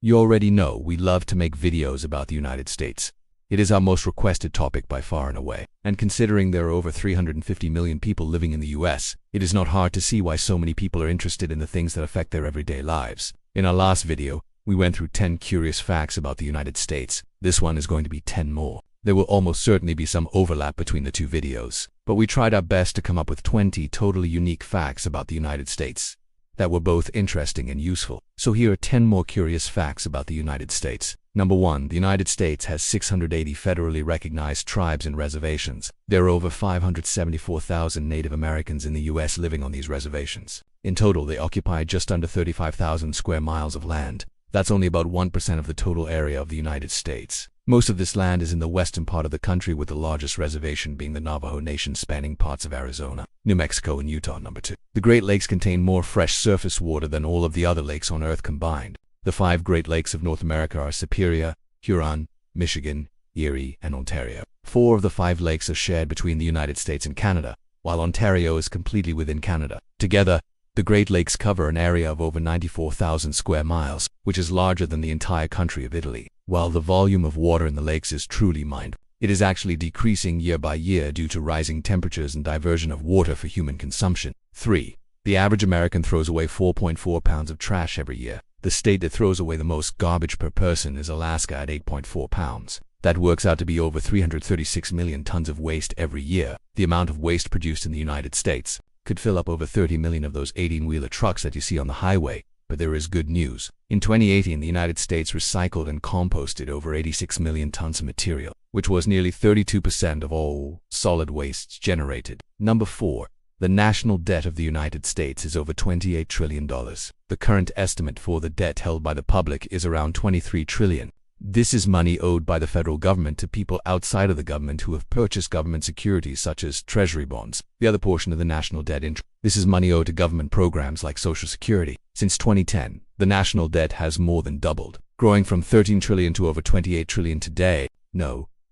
You already know we love to make videos about the United States. It is our most requested topic by far and away. And considering there are over 350 million people living in the US, it is not hard to see why so many people are interested in the things that affect their everyday lives. In our last video, we went through 10 curious facts about the United States. This one is going to be 10 more. There will almost certainly be some overlap between the two videos, but we tried our best to come up with 20 totally unique facts about the United States that were both interesting and useful. So here are 10 more curious facts about the United States. Number 1. The United States has 680 federally recognized tribes and reservations. There are over 574,000 Native Americans in the US living on these reservations. In total, they occupy just under 35,000 square miles of land. That's only about 1% of the total area of the United States. Most of this land is in the western part of the country, with the largest reservation being the Navajo Nation, spanning parts of Arizona, New Mexico, and Utah. Number 2. The Great Lakes contain more fresh surface water than all of the other lakes on Earth combined. The 5 Great Lakes of North America are Superior, Huron, Michigan, Erie, and Ontario. 4 of the 5 lakes are shared between the United States and Canada, while Ontario is completely within Canada. Together, the Great Lakes cover an area of over 94,000 square miles, which is larger than the entire country of Italy. While the volume of water in the lakes is truly mind-blowing, it is actually decreasing year by year due to rising temperatures and diversion of water for human consumption. 3. The average American throws away 4.4 pounds of trash every year. The state that throws away the most garbage per person is Alaska at 8.4 pounds. That works out to be over 336 million tons of waste every year. The amount of waste produced in the United States could fill up over 30 million of those 18-wheeler trucks that you see on the highway. But there is good news. In 2018, the United States recycled and composted over 86 million tons of material, which was nearly 32% of all solid wastes generated. Number 4. The national debt of the United States is over $28 trillion. The current estimate for the debt held by the public is around $23 trillion. This is money owed by the federal government to people outside of the government who have purchased government securities such as treasury bonds. The other portion of the national debt interest. This is money owed to government programs like Social Security. Since 2010, the national debt has more than doubled, growing from $13 trillion to over $28 trillion today.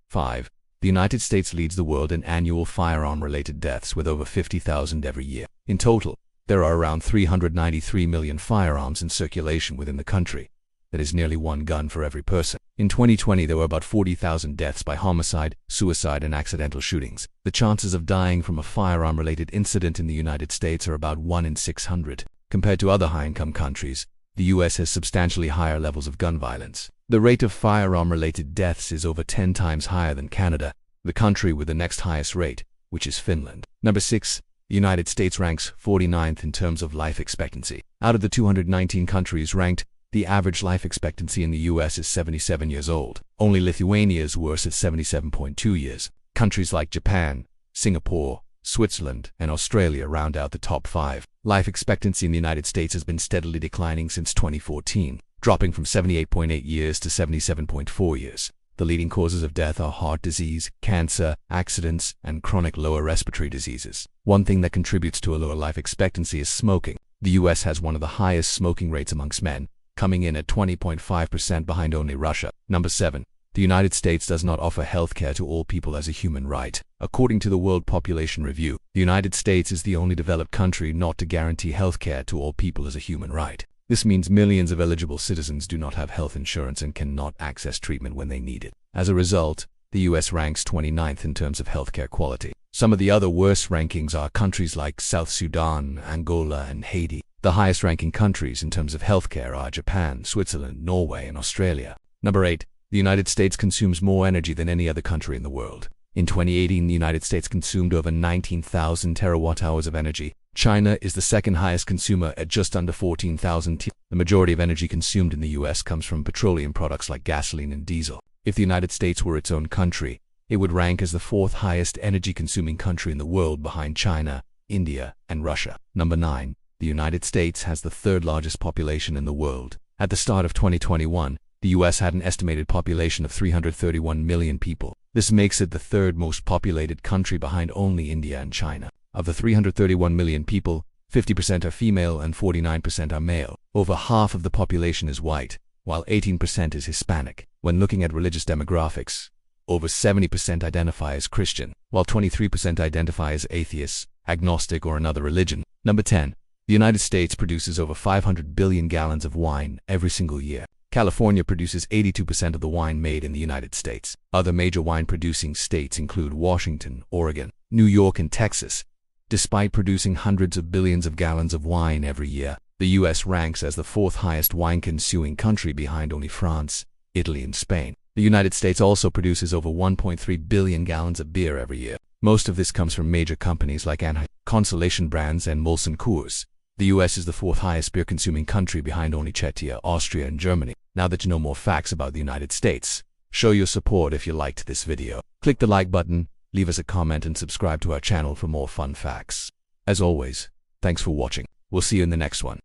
5. The United States leads the world in annual firearm-related deaths with over 50,000 every year. In total, there are around 393 million firearms in circulation within the country. That is nearly one gun for every person. In 2020, there were about 40,000 deaths by homicide, suicide, and accidental shootings. The chances of dying from a firearm-related incident in the United States are about 1 in 600. Compared to other high-income countries, the US has substantially higher levels of gun violence. The rate of firearm-related deaths is over 10 times higher than Canada, the country with the next highest rate, which is Finland. Number 6. The United States ranks 49th in terms of life expectancy. Out of the 219 countries ranked, the average life expectancy in the US is 77 years old. Only Lithuania is worse at 77.2 years. Countries like Japan, Singapore, Switzerland, and Australia round out the top 5. Life expectancy in the United States has been steadily declining since 2014, dropping from 78.8 years to 77.4 years. The leading causes of death are heart disease, cancer, accidents, and chronic lower respiratory diseases. One thing that contributes to a lower life expectancy is smoking. The US has one of the highest smoking rates amongst men, coming in at 20.5% behind only Russia. Number 7. The United States does not offer health care to all people as a human right. According to the World Population Review, the United States is the only developed country not to guarantee health care to all people as a human right. This means millions of eligible citizens do not have health insurance and cannot access treatment when they need it. As a result, the US ranks 29th in terms of healthcare quality. Some of the other worst rankings are countries like South Sudan, Angola, and Haiti. The highest ranking countries in terms of healthcare are Japan, Switzerland, Norway, and Australia. Number 8. The United States consumes more energy than any other country in the world. In 2018, the United States consumed over 19,000 terawatt-hours of energy. China is the second highest consumer at just under 14,000. The majority of energy consumed in the US comes from petroleum products like gasoline and diesel. If the United States were its own country, it would rank as the 4th highest energy-consuming country in the world behind China, India, and Russia. Number 9. The United States has the 3rd largest population in the world. At the start of 2021, the US had an estimated population of 331 million people. This makes it the 3rd most populated country behind only India and China. Of the 331 million people, 50% are female and 49% are male. Over half of the population is white, while 18% is Hispanic. When looking at religious demographics, over 70% identify as Christian, while 23% identify as atheists, agnostic, or another religion. Number 10. The United States produces over 500 billion gallons of wine every single year. California produces 82% of the wine made in the United States. Other major wine-producing states include Washington, Oregon, New York, and Texas. Despite producing hundreds of billions of gallons of wine every year, the U.S. ranks as the fourth highest wine-consuming country behind only France, Italy, and Spain. The United States also produces over 1.3 billion gallons of beer every year. Most of this comes from major companies like Anheuser, Constellation Brands, and Molson Coors. The U.S. is the fourth highest beer-consuming country behind only Czechia, Austria, and Germany. Now that you know more facts about the United States, show your support if you liked this video. Click the like button, leave us a comment, and subscribe to our channel for more fun facts. As always, thanks for watching. We'll see you in the next one.